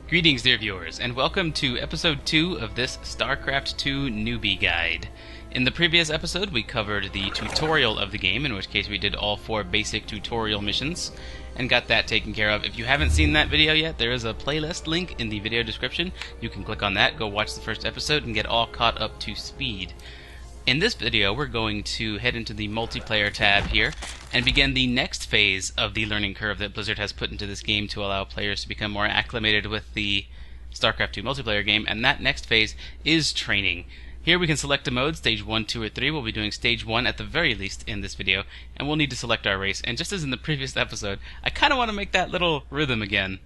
Greetings, dear viewers, and welcome to episode 2 of this Starcraft 2 Newbie Guide. In the previous episode, we covered the tutorial of the game, in which case we did all 4 basic tutorial missions, and got that taken care of. If you haven't seen that video yet, there is a playlist link in the video description. You can click on that, go watch the first episode, and get all caught up to speed. In this video, we're going to head into the multiplayer tab here and begin the next phase of the learning curve that Blizzard has put into this game to allow players to become more acclimated with the Starcraft 2 multiplayer game, and that next phase is training. Here we can select a mode, stage 1, 2, or 3. We'll be doing stage 1 at the very least in this video, and we'll need to select our race. And just as in the previous episode, I kind of want to make that little rhythm again.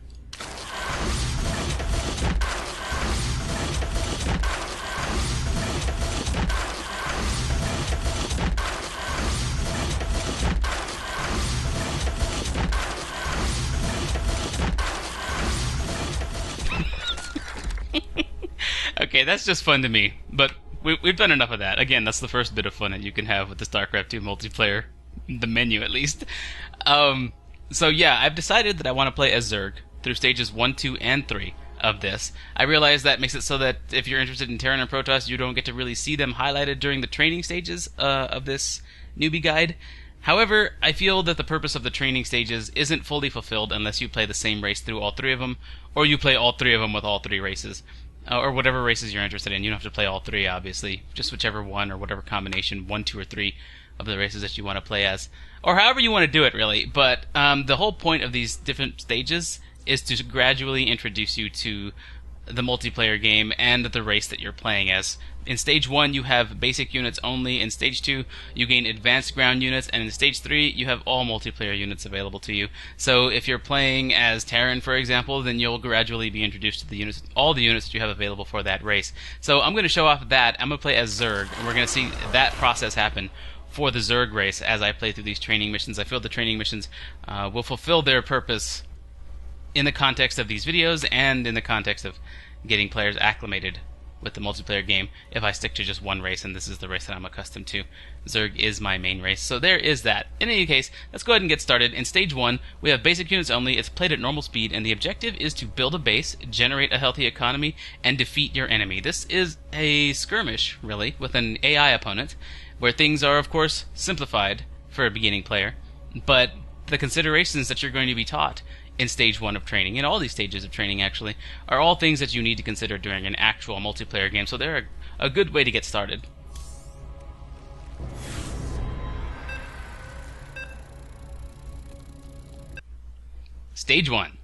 Okay, that's just fun to me, but we've done enough of that. Again, that's the first bit of fun that you can have with the StarCraft 2 multiplayer, the menu at least. So yeah, I've decided that I want to play as Zerg through stages 1, 2, and 3 of this. I realize that makes it so that if you're interested in Terran and Protoss, you don't get to really see them highlighted during the training stages of this newbie guide. However, I feel that the purpose of the training stages isn't fully fulfilled unless you play the same race through all 3 of them, or you play all 3 of them with all 3 races. Or whatever races you're interested in. You don't have to play all 3, obviously. Just whichever one or whatever combination, 1, 2, or 3 of the races that you want to play as. Or however you want to do it, really. But the whole point of these different stages is to gradually introduce you to the multiplayer game and the race that you're playing as. In stage 1, you have basic units only. In stage 2, you gain advanced ground units. And in stage 3, you have all multiplayer units available to you. So if you're playing as Terran, for example, then you'll gradually be introduced to the units, all the units that you have available for that race. So I'm going to show off that. I'm going to play as Zerg, and we're going to see that process happen for the Zerg race as I play through these training missions. I feel the training missions will fulfill their purpose in the context of these videos and in the context of getting players acclimated with the multiplayer game if I stick to just one race, and this is the race that I'm accustomed to. Zerg is my main race, so there is that. In any case, let's go ahead and get started. In stage 1, we have basic units only. It's played at normal speed, and the objective is to build a base, generate a healthy economy, and defeat your enemy. This is a skirmish, really, with an AI opponent, where things are, of course, simplified for a beginning player, but the considerations that you're going to be taught in stage 1 of training, in all these stages of training actually, are all things that you need to consider during an actual multiplayer game, so they're a good way to get started. Stage 1.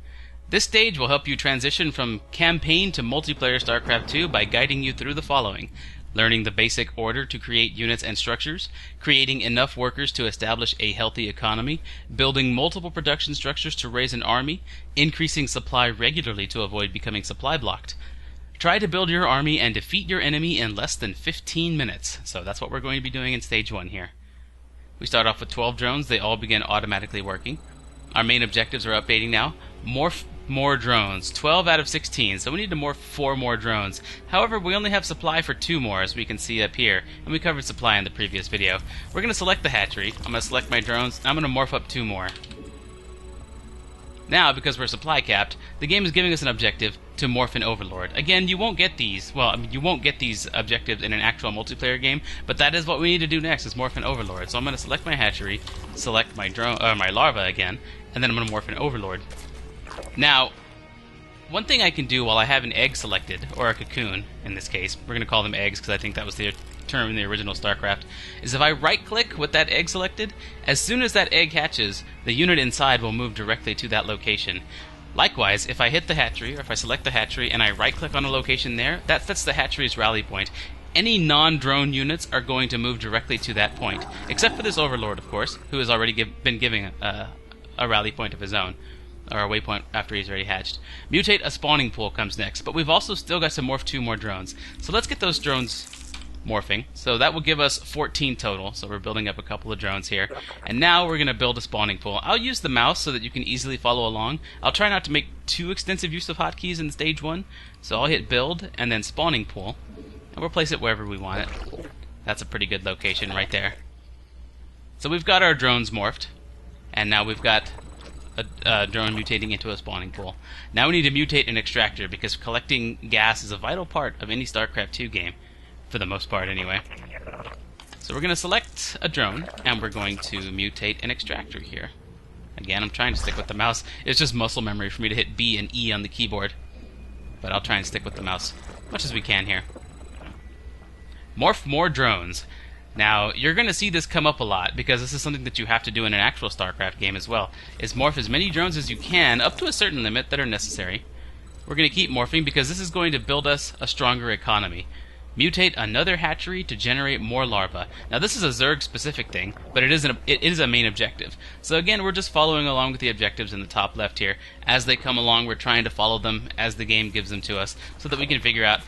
This stage will help you transition from campaign to multiplayer StarCraft 2 by guiding you through the following: learning the basic order to create units and structures, creating enough workers to establish a healthy economy, building multiple production structures to raise an army, increasing supply regularly to avoid becoming supply blocked. Try to build your army and defeat your enemy in less than 15 minutes. So that's what we're going to be doing in stage 1 here. We start off with 12 drones. They all begin automatically working. Our main objectives are updating now. Morph more drones, 12 out of 16, so we need to morph 4 more drones. However, we only have supply for 2 more, as we can see up here, and we covered supply in the previous video. We're going to select the hatchery. I'm going to select my drones, and I'm going to morph up 2 more. Now, because we're supply capped, the game is giving us an objective to morph an overlord. Again, you won't get these, you won't get these objectives in an actual multiplayer game, but that is what we need to do next, is morph an overlord. So I'm going to select my hatchery, select my drone, my larva again, and then I'm going to morph an overlord. Now, one thing I can do while I have an egg selected, or a cocoon in this case, we're going to call them eggs because I think that was the term in the original StarCraft, is if I right-click with that egg selected, as soon as that egg hatches, the unit inside will move directly to that location. Likewise, if I hit the hatchery, or if I select the hatchery and I right-click on a location there, that sets the hatchery's rally point. Any non-drone units are going to move directly to that point, except for this overlord, of course, who has already been given a rally point of his own, or a waypoint after he's already hatched. Mutate a spawning pool comes next, but we've also still got to morph 2 more drones. So let's get those drones morphing. So that will give us 14 total, so we're building up a couple of drones here. And now we're going to build a spawning pool. I'll use the mouse so that you can easily follow along. I'll try not to make too extensive use of hotkeys in stage 1, so I'll hit build and then spawning pool, and we'll place it wherever we want it. That's a pretty good location right there. So we've got our drones morphed, and now we've got a drone mutating into a spawning pool. Now we need to mutate an extractor, because collecting gas is a vital part of any StarCraft 2 game, for the most part anyway. So we're going to select a drone, and we're going to mutate an extractor here. Again, I'm trying to stick with the mouse. It's just muscle memory for me to hit B and E on the keyboard. But I'll try and stick with the mouse as much as we can here. Morph more drones. Now, you're going to see this come up a lot, because this is something that you have to do in an actual StarCraft game as well, is morph as many drones as you can, up to a certain limit that are necessary. We're going to keep morphing, because this is going to build us a stronger economy. Mutate another hatchery to generate more larvae. Now this is a Zerg-specific thing, but it is a main objective. So again, we're just following along with the objectives in the top left here. As they come along, we're trying to follow them as the game gives them to us, so that we can figure out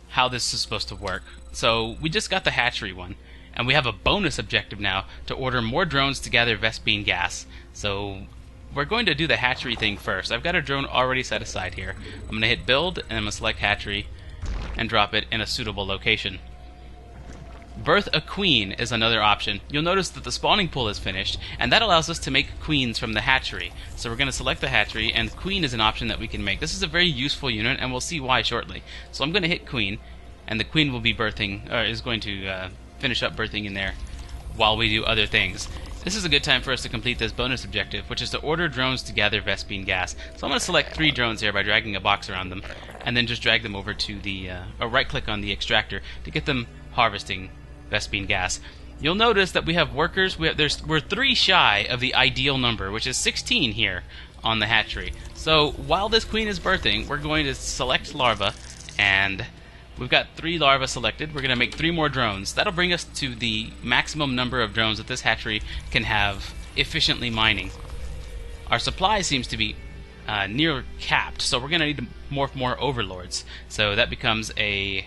how this is supposed to work. So we just got the hatchery one, and we have a bonus objective now to order more drones to gather Vespene gas. So we're going to do the hatchery thing first. I've got a drone already set aside here. I'm going to hit build, and I'm going to select hatchery, and drop it in a suitable location. Birth a queen is another option. You'll notice that the spawning pool is finished, and that allows us to make queens from the hatchery. So we're going to select the hatchery, and queen is an option that we can make. This is a very useful unit, and we'll see why shortly. So I'm going to hit queen, and the queen will be birthing, or is going to finish up birthing in there while we do other things. This is a good time for us to complete this bonus objective, which is to order drones to gather Vespene gas. So I'm going to select 3 drones here by dragging a box around them, and then just drag them over to the, or right-click on the extractor to get them harvesting Vespene gas. You'll notice that we have workers. We're 3 shy of the ideal number, which is 16 here on the hatchery. So while this queen is birthing, we're going to select larvae, and we've got 3 larvae selected. We're going to make 3 more drones. That'll bring us to the maximum number of drones that this hatchery can have efficiently mining. Our supply seems to be near capped, so we're going to need to morph more overlords. So that becomes an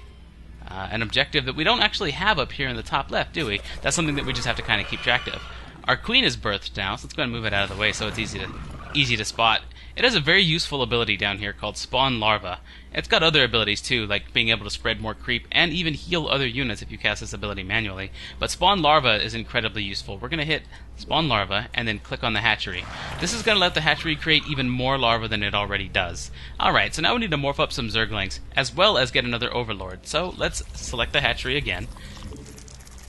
objective that we don't actually have up here in the top left, do we? That's something that we just have to kind of keep track of. Our queen is birthed now, so let's go ahead and move it out of the way so it's easy to spot. It has a very useful ability down here called Spawn Larva. It's got other abilities too, like being able to spread more creep and even heal other units if you cast this ability manually. But Spawn Larva is incredibly useful. We're going to hit Spawn Larva and then click on the hatchery. This is going to let the hatchery create even more larvae than it already does. Alright, so now we need to morph up some Zerglings, as well as get another Overlord. So let's select the hatchery again,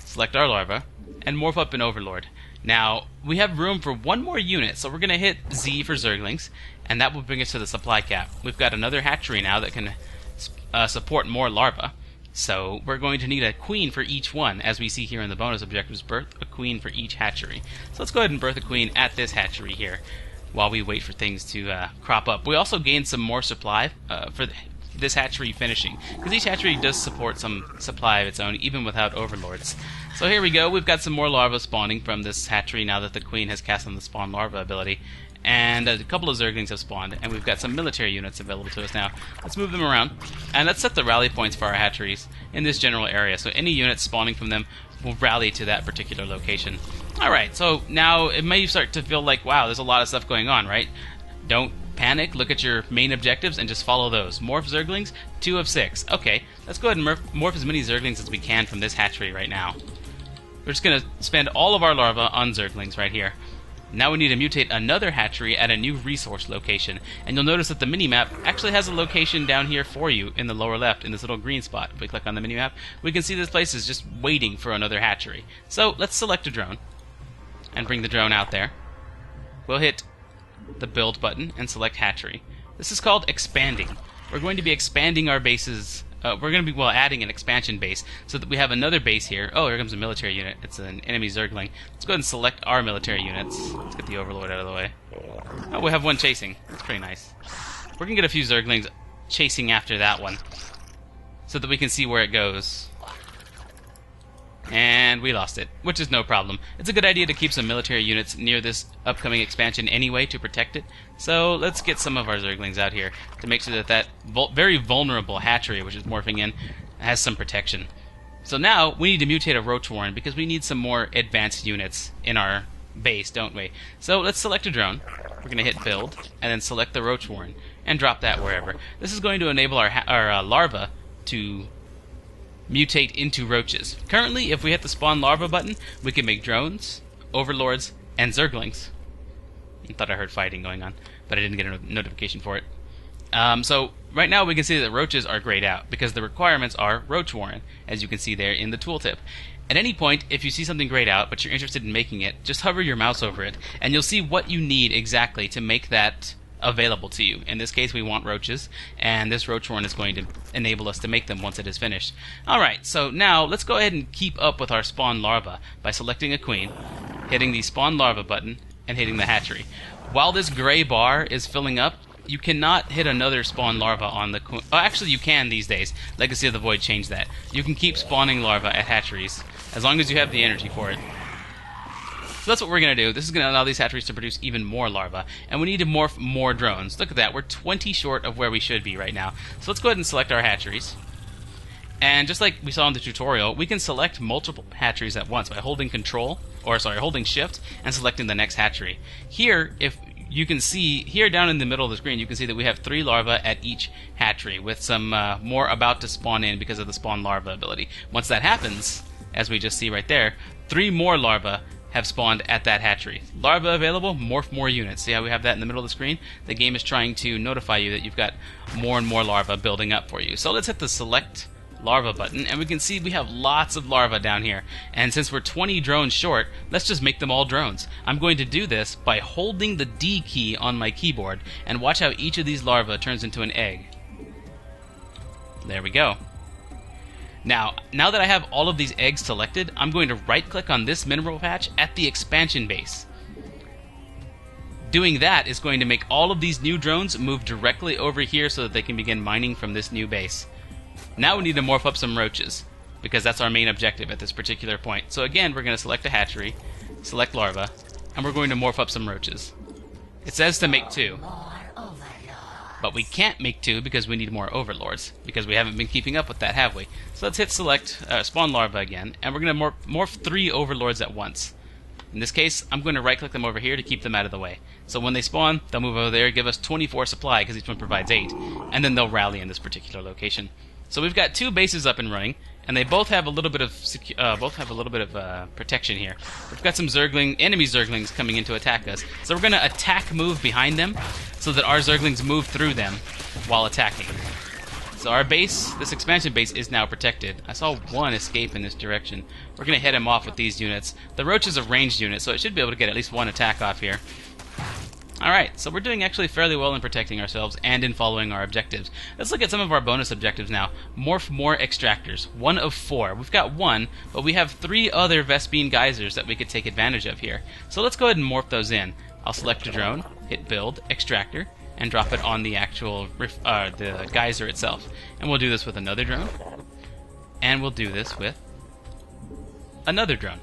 select our larva, and morph up an Overlord. Now, we have room for 1 more unit, so we're going to hit Z for Zerglings, and that will bring us to the supply cap. We've got another hatchery now that can support more larvae, so we're going to need a queen for each one, as we see here in the bonus objectives, birth a queen for each hatchery. So let's go ahead and birth a queen at this hatchery here, while we wait for things to crop up. We also gain some more supply for this hatchery finishing, because each hatchery does support some supply of its own, even without overlords. So here we go, we've got some more larvae spawning from this hatchery now that the queen has cast on the spawn larva ability, and a couple of Zerglings have spawned, and we've got some military units available to us now. Let's move them around, and let's set the rally points for our hatcheries in this general area, so any units spawning from them will rally to that particular location. Alright, so now it may start to feel like, wow, there's a lot of stuff going on, right? Don't panic, look at your main objectives and just follow those. Morph Zerglings, 2 of 6. Okay, let's go ahead and morph as many Zerglings as we can from this hatchery right now. We're just going to spend all of our larvae on Zerglings right here. Now we need to mutate another hatchery at a new resource location. And you'll notice that the minimap actually has a location down here for you in the lower left in this little green spot. If we click on the minimap, we can see this place is just waiting for another hatchery. So let's select a drone and bring the drone out there. We'll hit the build button and select hatchery. This is called expanding. We're going to be expanding our bases. We're going to be, adding an expansion base so that we have another base here. Oh, here comes a military unit. It's an enemy Zergling. Let's go ahead and select our military units. Let's get the Overlord out of the way. Oh, we have one chasing. That's pretty nice. We're going to get a few Zerglings chasing after that one so that we can see where it goes. And we lost it, which is no problem. It's a good idea to keep some military units near this upcoming expansion anyway to protect it. So let's get some of our Zerglings out here to make sure that that very vulnerable hatchery, which is morphing in, has some protection. So now we need to mutate a Roach Warren because we need some more advanced units in our base, don't we? So let's select a drone. We're going to hit build and then select the Roach Warren and drop that wherever. This is going to enable our larva to mutate into roaches. Currently, if we hit the spawn larva button, we can make drones, overlords, and Zerglings. I thought I heard fighting going on, but I didn't get a notification for it. So right now we can see that roaches are grayed out because the requirements are roach warren, as you can see there in the tooltip. At any point, if you see something grayed out but you're interested in making it, just hover your mouse over it and you'll see what you need exactly to make that available to you. In this case we want roaches, and this roach warren is going to enable us to make them once it is finished. Alright, so now let's go ahead and keep up with our spawn larva by selecting a queen, hitting the spawn larva button, and hitting the hatchery. While this gray bar is filling up, you cannot hit another spawn larva on the queen. Oh, actually you can these days. Legacy of the Void changed that. You can keep spawning larva at hatcheries as long as you have the energy for it. So that's what we're going to do. This is going to allow these hatcheries to produce even more larvae, and we need to morph more drones. Look at that, we're 20 short of where we should be right now. So let's go ahead and select our hatcheries. And just like we saw in the tutorial, we can select multiple hatcheries at once by holding holding shift and selecting the next hatchery. Here, if you can see, here down in the middle of the screen, you can see that we have 3 larvae at each hatchery, with some more about to spawn in because of the spawn larva ability. Once that happens, as we just see right there, 3 more larvae have spawned at that hatchery. Larvae available, morph more units. See how we have that in the middle of the screen? The game is trying to notify you that you've got more and more larvae building up for you. So let's hit the select larva button, and we can see we have lots of larvae down here. And since we're 20 drones short, let's just make them all drones. I'm going to do this by holding the D key on my keyboard, and watch how each of these larvae turns into an egg. There we go. Now that I have all of these eggs selected, I'm going to right-click on this mineral patch at the expansion base. Doing that is going to make all of these new drones move directly over here so that they can begin mining from this new base. Now we need to morph up some roaches, because that's our main objective at this particular point. So again, we're going to select a hatchery, select larva, and we're going to morph up some roaches. It says to make 2. But we can't make 2 because we need more overlords, because we haven't been keeping up with that, have we? So let's hit select spawn larva again, and we're going to morph 3 overlords at once. In this case, I'm going to right-click them over here to keep them out of the way. So when they spawn, they'll move over there, give us 24 supply, because each one provides 8, and then they'll rally in this particular location. So we've got 2 bases up and running, and they both have a little bit of protection here. We've got some enemy zerglings coming in to attack us, so we're going to attack move behind them, so that our zerglings move through them while attacking. So our base, this expansion base, is now protected. I saw one escape in this direction. We're going to head him off with these units. The roach is a ranged unit, so it should be able to get at least 1 attack off here. Alright, so we're doing actually fairly well in protecting ourselves and in following our objectives. Let's look at some of our bonus objectives now. Morph more extractors. 1 of 4. We've got 1, but we have 3 other Vespene geysers that we could take advantage of here. So let's go ahead and morph those in. I'll select a drone, hit build, extractor, and drop it on the actual the geyser itself. And we'll do this with another drone, and we'll do this with another drone.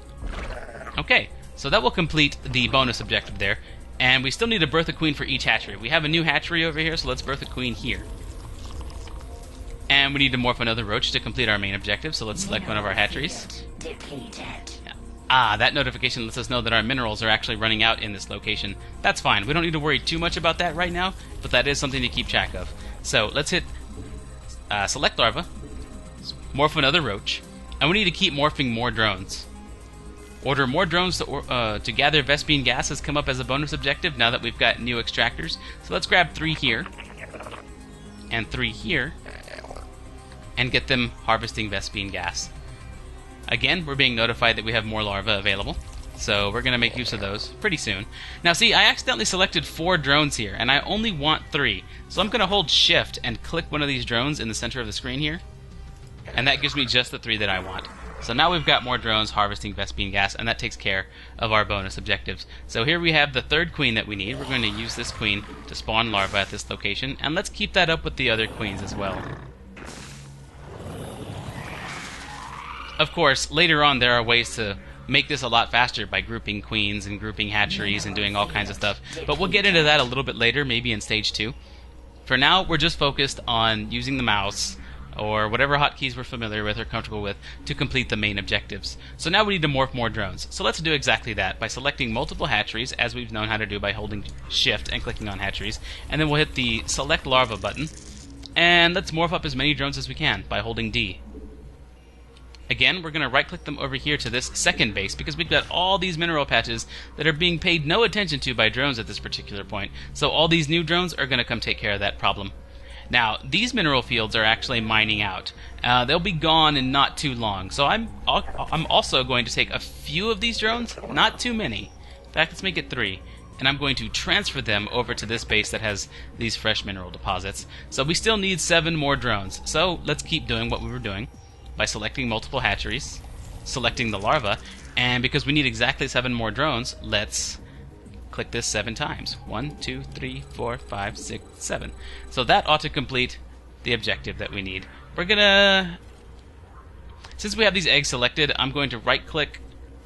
Okay, so that will complete the bonus objective there. And we still need to birth a queen for each hatchery. We have a new hatchery over here, so let's birth a queen here. And we need to morph another roach to complete our main objective, so let's select one of our hatcheries. That notification lets us know that our minerals are actually running out in this location. That's fine. We don't need to worry too much about that right now, but that is something to keep track of. So let's hit select larva, morph another roach, and we need to keep morphing more drones. Order more drones to gather Vespene gas has come up as a bonus objective now that we've got new extractors. So let's grab 3 here, and 3 here, and get them harvesting Vespene gas. Again, we're being notified that we have more larvae available, so we're going to make use of those pretty soon. Now see, I accidentally selected 4 drones here, and I only want 3. So I'm going to hold shift and click one of these drones in the center of the screen here, and that gives me just the 3 that I want. So now we've got more drones harvesting Vespene gas, and that takes care of our bonus objectives. So here we have the 3rd queen that we need. We're going to use this queen to spawn larvae at this location, and let's keep that up with the other queens as well. Of course, later on there are ways to make this a lot faster by grouping queens and grouping hatcheries and doing all kinds of stuff, but we'll get into that a little bit later, maybe in stage 2. For now, we're just focused on using the mouse or whatever hotkeys we're familiar with or comfortable with to complete the main objectives. So now we need to morph more drones. So let's do exactly that by selecting multiple hatcheries, as we've known how to do by holding shift and clicking on hatcheries, and then we'll hit the select larva button, and let's morph up as many drones as we can by holding D. Again, we're going to right-click them over here to this second base because we've got all these mineral patches that are being paid no attention to by drones at this particular point. So all these new drones are going to come take care of that problem. Now, these mineral fields are actually mining out. They'll be gone in not too long. So I'm also going to take a few of these drones, not too many. In fact, let's make it 3. And I'm going to transfer them over to this base that has these fresh mineral deposits. So we still need 7 more drones. So let's keep doing what we were doing by selecting multiple hatcheries, selecting the larva, and because we need exactly 7 more drones, let's click this 7 times. 1, 2, 3, 4, 5, 6, 7. So that ought to complete the objective that we need. We're gonna, since we have these eggs selected, I'm going to right-click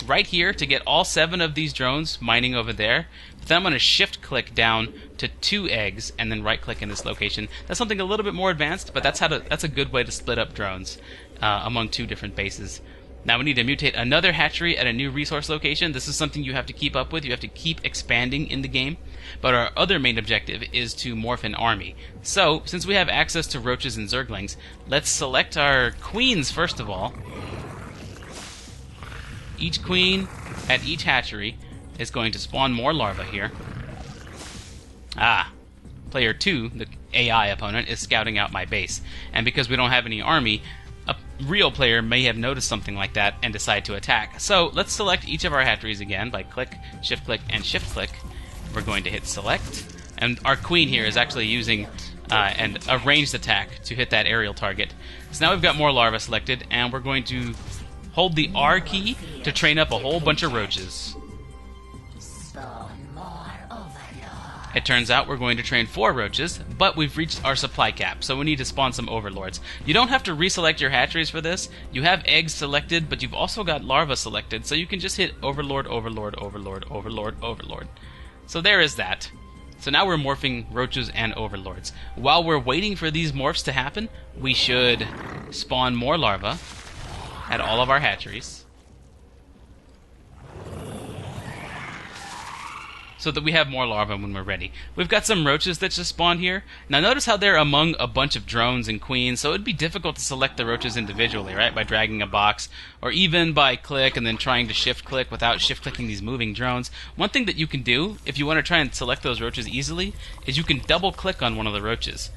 right here to get all 7 of these drones mining over there. But then I'm going to shift-click down to 2 eggs and then right-click in this location. That's something a little bit more advanced, but that's a good way to split up drones among 2 different bases. Now we need to mutate another hatchery at a new resource location. This is something you have to keep up with. You have to keep expanding in the game. But our other main objective is to morph an army. So, since we have access to roaches and zerglings, let's select our queens first of all. Each queen at each hatchery is going to spawn more larvae here. Player 2, the AI opponent, is scouting out my base. And because we don't have any army, a real player may have noticed something like that and decide to attack. So let's select each of our hatcheries again by click, and shift click. We're going to hit select. And our queen here is actually using a ranged attack to hit that aerial target. So now we've got more larvae selected, and we're going to hold the R key to train up a whole bunch of roaches. It turns out we're going to train 4 roaches, but we've reached our supply cap, so we need to spawn some overlords. You don't have to reselect your hatcheries for this. You have eggs selected, but you've also got larvae selected, so you can just hit overlord, overlord, overlord, overlord, overlord. So there is that. So now we're morphing roaches and overlords. While we're waiting for these morphs to happen, we should spawn more larvae at all of our hatcheries, so that we have more larvae when we're ready. We've got some roaches that just spawned here. Now notice how they're among a bunch of drones and queens, so it'd be difficult to select the roaches individually, right? By dragging a box, or even by click and then trying to shift-click without shift-clicking these moving drones. One thing that you can do, if you want to try and select those roaches easily, is you can double-click on one of the roaches.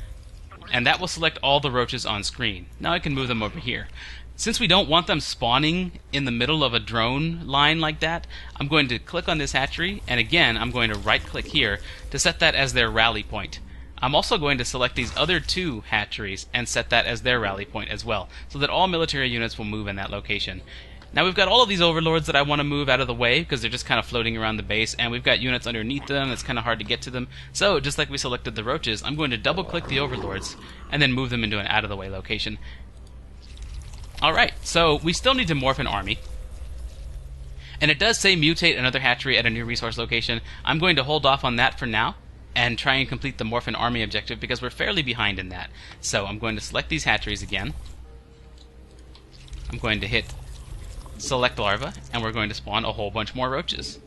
And that will select all the roaches on screen. Now I can move them over here. Since we don't want them spawning in the middle of a drone line like that, I'm going to click on this hatchery, and again, I'm going to right-click here to set that as their rally point. I'm also going to select these other 2 hatcheries and set that as their rally point as well, so that all military units will move in that location. Now we've got all of these overlords that I want to move out of the way because they're just kind of floating around the base, and we've got units underneath them. It's kind of hard to get to them. So just like we selected the roaches, I'm going to double-click the overlords and then move them into an out-of-the-way location. Alright, so we still need to morph an army. And it does say mutate another hatchery at a new resource location. I'm going to hold off on that for now and try and complete the morph an army objective because we're fairly behind in that. So I'm going to select these hatcheries again. I'm going to hit select larva, and we're going to spawn a whole bunch more roaches.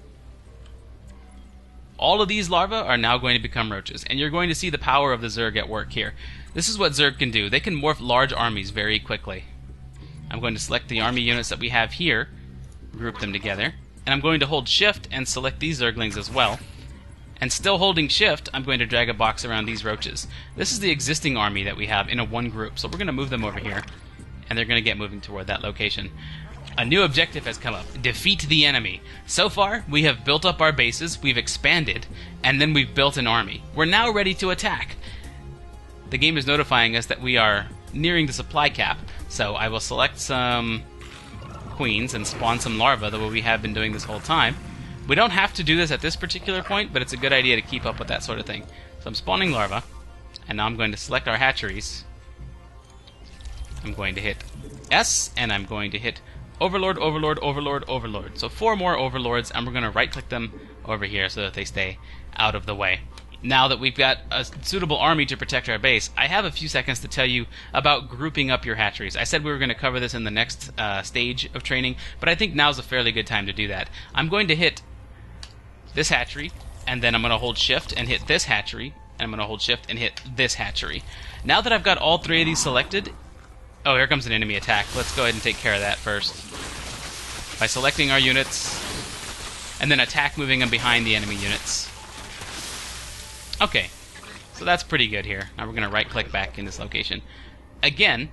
All of these larvae are now going to become roaches, and you're going to see the power of the Zerg at work here. This is what Zerg can do. They can morph large armies very quickly. I'm going to select the army units that we have here, group them together, and I'm going to hold shift and select these Zerglings as well. And still holding shift, I'm going to drag a box around these roaches. This is the existing army that we have in a one group, so we're going to move them over here, and they're going to get moving toward that location. A new objective has come up. Defeat the enemy. So far, we have built up our bases, we've expanded, and then we've built an army. We're now ready to attack. The game is notifying us that we are nearing the supply cap, so I will select some queens and spawn some larvae the way we have been doing this whole time. We don't have to do this at this particular point, but it's a good idea to keep up with that sort of thing. So I'm spawning larvae, and now I'm going to select our hatcheries. I'm going to hit S, and I'm going to hit Overlord, Overlord, Overlord, Overlord. So 4 more Overlords, and we're going to right-click them over here so that they stay out of the way. Now that we've got a suitable army to protect our base, I have a few seconds to tell you about grouping up your hatcheries. I said we were going to cover this in the next stage of training, but I think now's a fairly good time to do that. I'm going to hit this hatchery, and then I'm going to hold shift and hit this hatchery, and I'm going to hold shift and hit this hatchery. Now that I've got all 3 of these selected, Oh, here comes an enemy attack. Let's go ahead and take care of that first. By selecting our units, and then attack moving them behind the enemy units. Okay, so that's pretty good here. Now we're going to right-click back in this location. Again,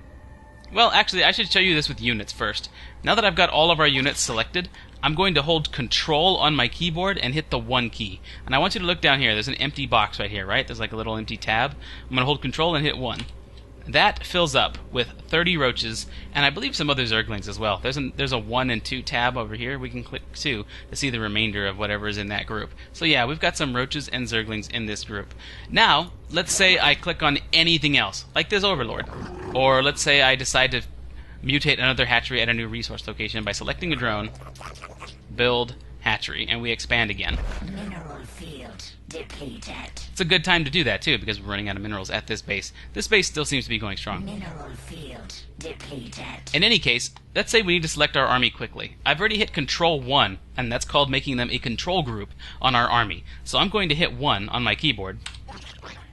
well, actually, I should show you this with units first. Now that I've got all of our units selected, I'm going to hold Control on my keyboard and hit the 1 key. And I want you to look down here. There's an empty box right here, right? There's like a little empty tab. I'm going to hold Control and hit 1. That fills up with 30 roaches, and I believe some other zerglings as well. There's a 1 and 2 tab over here. We can click 2 to see the remainder of whatever is in that group. So yeah, we've got some roaches and zerglings in this group. Now, let's say I click on anything else, like this Overlord. Or let's say I decide to mutate another hatchery at a new resource location by selecting a drone, build hatchery, and we expand again. Mineral field depleted. It's a good time to do that too, because we're running out of minerals at this base. This base still seems to be going strong. Mineral field depleted. In any case, let's say we need to select our army quickly. I've already hit Control 1, and that's called making them a control group on our army. So I'm going to hit 1 on my keyboard,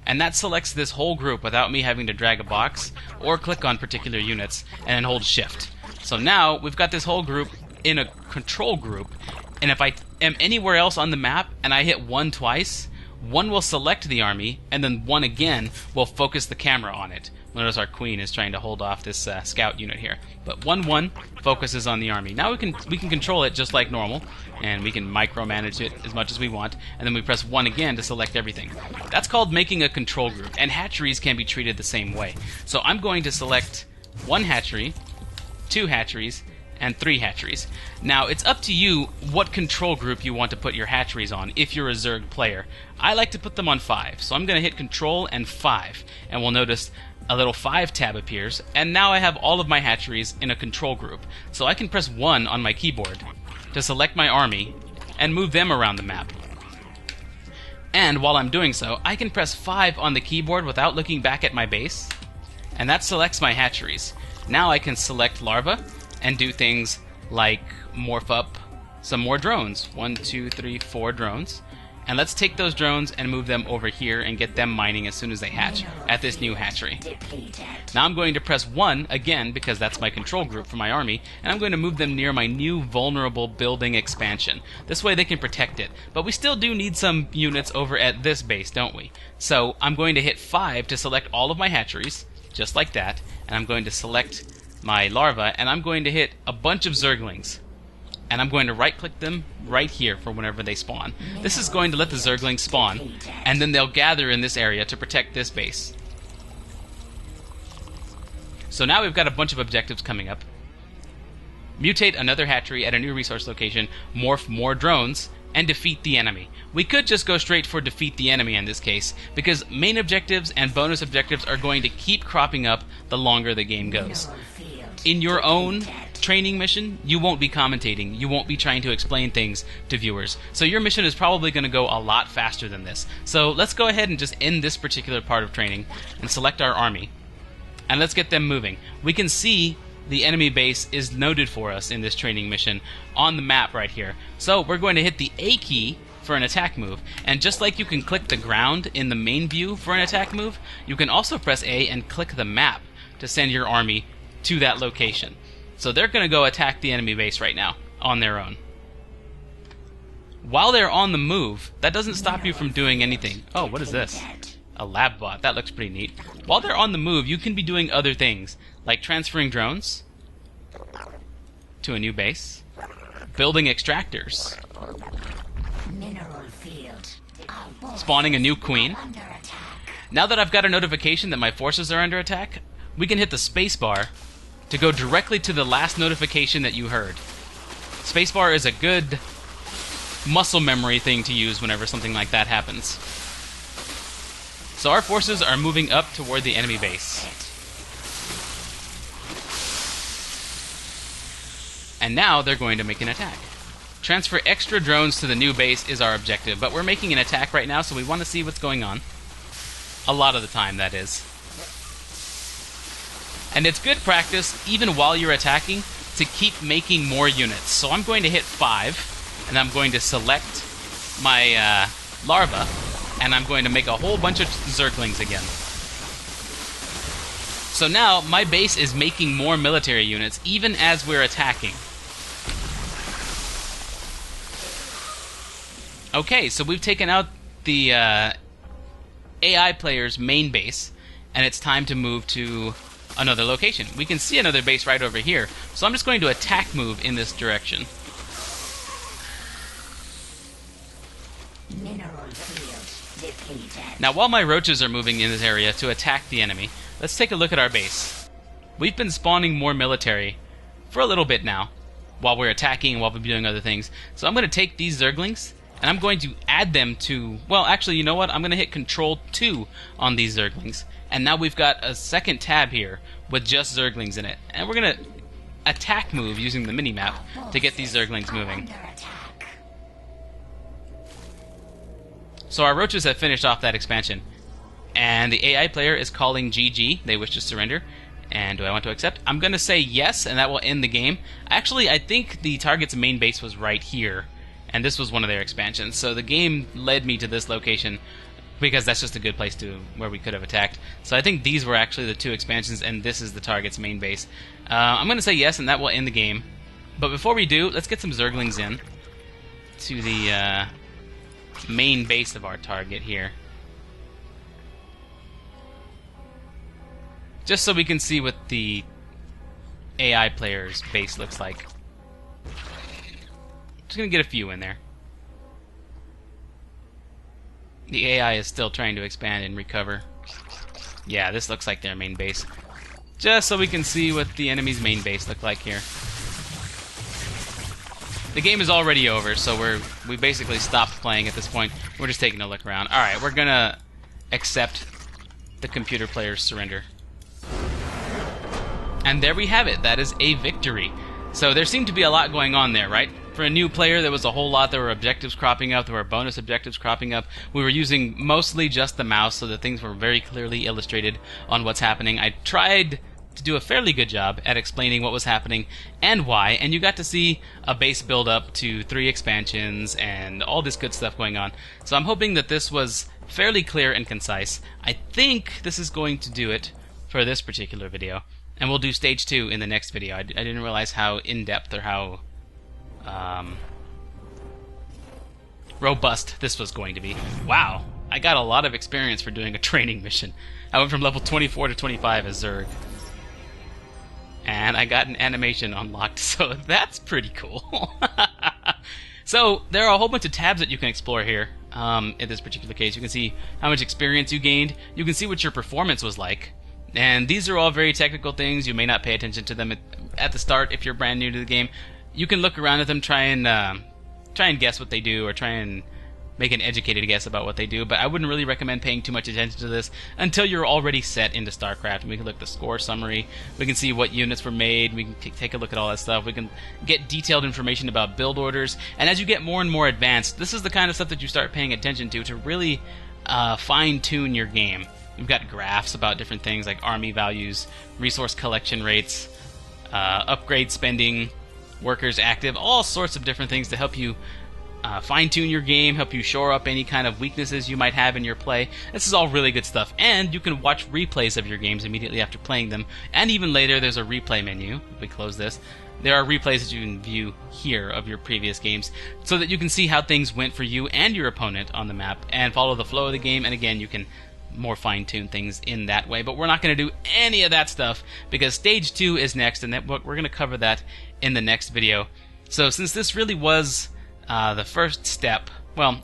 and that selects this whole group without me having to drag a box or click on particular units and then hold Shift. So now we've got this whole group in a control group, and if I am anywhere else on the map and I hit 1 twice, 1 will select the army, and then 1 again will focus the camera on it. Notice our queen is trying to hold off this scout unit here. But 1-1 focuses on the army. Now we can control it just like normal, and we can micromanage it as much as we want, and then we press 1 again to select everything. That's called making a control group, and hatcheries can be treated the same way. So I'm going to select 1 hatchery, 2 hatcheries, and 3 hatcheries. Now, it's up to you what control group you want to put your hatcheries on if you're a Zerg player. I like to put them on 5, so I'm going to hit Control and 5, and we'll notice a little 5 tab appears, and now I have all of my hatcheries in a control group. So I can press 1 on my keyboard to select my army and move them around the map. And while I'm doing so, I can press 5 on the keyboard without looking back at my base, and that selects my hatcheries. Now I can select larvae and do things like morph up some more drones. 1, 2, 3, 4 drones. And let's take those drones and move them over here and get them mining as soon as they hatch at this new hatchery. Now I'm going to press 1 again, because that's my control group for my army, and I'm going to move them near my new vulnerable building expansion. This way they can protect it. But we still do need some units over at this base, don't we? So I'm going to hit 5 to select all of my hatcheries, just like that, and I'm going to select my larvae, and I'm going to hit a bunch of zerglings. And I'm going to right-click them right here for whenever they spawn. This is going to let the zerglings spawn, and then they'll gather in this area to protect this base. So now we've got a bunch of objectives coming up. Mutate another hatchery at a new resource location, morph more drones, and defeat the enemy. We could just go straight for defeat the enemy in this case, because main objectives and bonus objectives are going to keep cropping up the longer the game goes. In your own training mission, you won't be commentating. You won't be trying to explain things to viewers. So your mission is probably going to go a lot faster than this. So let's go ahead and just end this particular part of training and select our army. And let's get them moving. We can see the enemy base is noted for us in this training mission on the map right here. So we're going to hit the A key for an attack move. And just like you can click the ground in the main view for an attack move, you can also press A and click the map to send your army to that location. So they're going to go attack the enemy base right now on their own. While they're on the move, that doesn't stop you from doing anything. Oh, what is this? A lab bot. That looks pretty neat. While they're on the move, you can be doing other things, like transferring drones to a new base, building extractors, spawning a new queen. Now that I've got a notification that my forces are under attack, we can hit the spacebar to go directly to the last notification that you heard. Spacebar is a good muscle memory thing to use whenever something like that happens. So our forces are moving up toward the enemy base. And now they're going to make an attack. Transfer extra drones to the new base is our objective, but we're making an attack right now, so we want to see what's going on. A lot of the time, that is. And it's good practice, even while you're attacking, to keep making more units. So I'm going to hit 5, and I'm going to select my larva, and I'm going to make a whole bunch of zerglings again. So now my base is making more military units even as we're attacking. Okay, so we've taken out the AI player's main base, and it's time to move to another location. We can see another base right over here, so I'm just going to attack move in this direction. Mineral field depleted. Now, while my roaches are moving in this area to attack the enemy, let's take a look at our base. We've been spawning more military for a little bit now, while we're attacking and while we're doing other things. So I'm going to take these Zerglings, and I'm going to add them to... Well, actually, you know what? I'm going to hit Control 2 on these Zerglings. And now we've got a second tab here with just Zerglings in it. And we're going to attack move using the minimap to get these Zerglings moving. Under attack. So our roaches have finished off that expansion. And the AI player is calling GG. They wish to surrender. And do I want to accept? I'm going to say yes, and that will end the game. Actually, I think the target's main base was right here. And this was one of their expansions. So the game led me to this location because that's just a good place to where we could have attacked. So I think these were actually the two expansions, and this is the target's main base. I'm going to say yes, and that will end the game. But before we do, let's get some Zerglings in to the main base of our target here. Just so we can see what the AI player's base looks like. Just gonna get a few in there. The AI is still trying to expand and recover. Yeah, this looks like their main base. Just so we can see what the enemy's main base looked like here. The game is already over, so we basically stopped playing at this point. We're just taking a look around. Alright, we're gonna accept the computer player's surrender. And there we have it. That is a victory. So there seemed to be a lot going on there, right? For a new player, there was a whole lot. There were objectives cropping up. There were bonus objectives cropping up. We were using mostly just the mouse, so that things were very clearly illustrated on what's happening. I tried to do a fairly good job at explaining what was happening and why, and you got to see a base build up to 3 expansions and all this good stuff going on. So I'm hoping that this was fairly clear and concise. I think this is going to do it for this particular video. And we'll do stage 2 in the next video. I didn't realize how in-depth or how robust this was going to be. Wow, I got a lot of experience for doing a training mission. I went from level 24 to 25 as Zerg. And I got an animation unlocked, so that's pretty cool. So there are a whole bunch of tabs that you can explore here. In this particular case, you can see how much experience you gained. You can see what your performance was like. And these are all very technical things. You may not pay attention to them at the start if you're brand new to the game. You can look around at them, try and guess what they do, or try and make an educated guess about what they do. But I wouldn't really recommend paying too much attention to this until you're already set into Starcraft. We can look at the score summary. We can see what units were made. We can take a look at all that stuff. We can get detailed information about build orders. And as you get more and more advanced, this is the kind of stuff that you start paying attention to really fine-tune your game. We've got graphs about different things like army values, resource collection rates, upgrade spending, workers active, all sorts of different things to help you fine-tune your game, help you shore up any kind of weaknesses you might have in your play. This is all really good stuff. And you can watch replays of your games immediately after playing them. And even later, there's a replay menu. If we close this, there are replays that you can view here of your previous games so that you can see how things went for you and your opponent on the map and follow the flow of the game. And again, you can more fine-tune things in that way, but we're not going to do any of that stuff because stage 2 is next, and we're going to cover that in the next video. So since this really was the first step, well,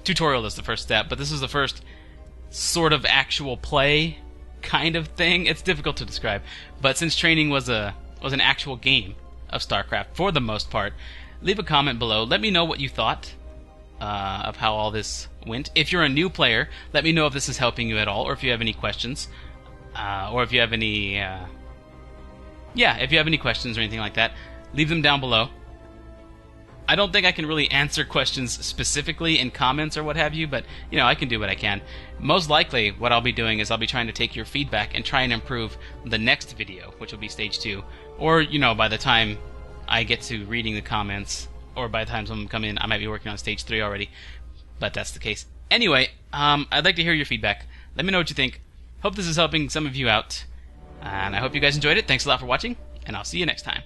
tutorial is the first step, but this is the first sort of actual play kind of thing. It's difficult to describe, but since training was an actual game of StarCraft for the most part, leave a comment below. Let me know what you thought of how all this went. If you're a new player, let me know if this is helping you at all, or if you have any questions, or if you have any, if you have any questions or anything like that, leave them down below. I don't think I can really answer questions specifically in comments or what have you, but, you know, I can do what I can. Most likely, what I'll be doing is I'll be trying to take your feedback and try and improve the next video, which will be stage 2. Or, you know, by the time I get to reading the comments, or by the time someone come in, I might be working on stage 3 already. But that's the case. Anyway, I'd like to hear your feedback. Let me know what you think. Hope this is helping some of you out. And I hope you guys enjoyed it. Thanks a lot for watching, and I'll see you next time.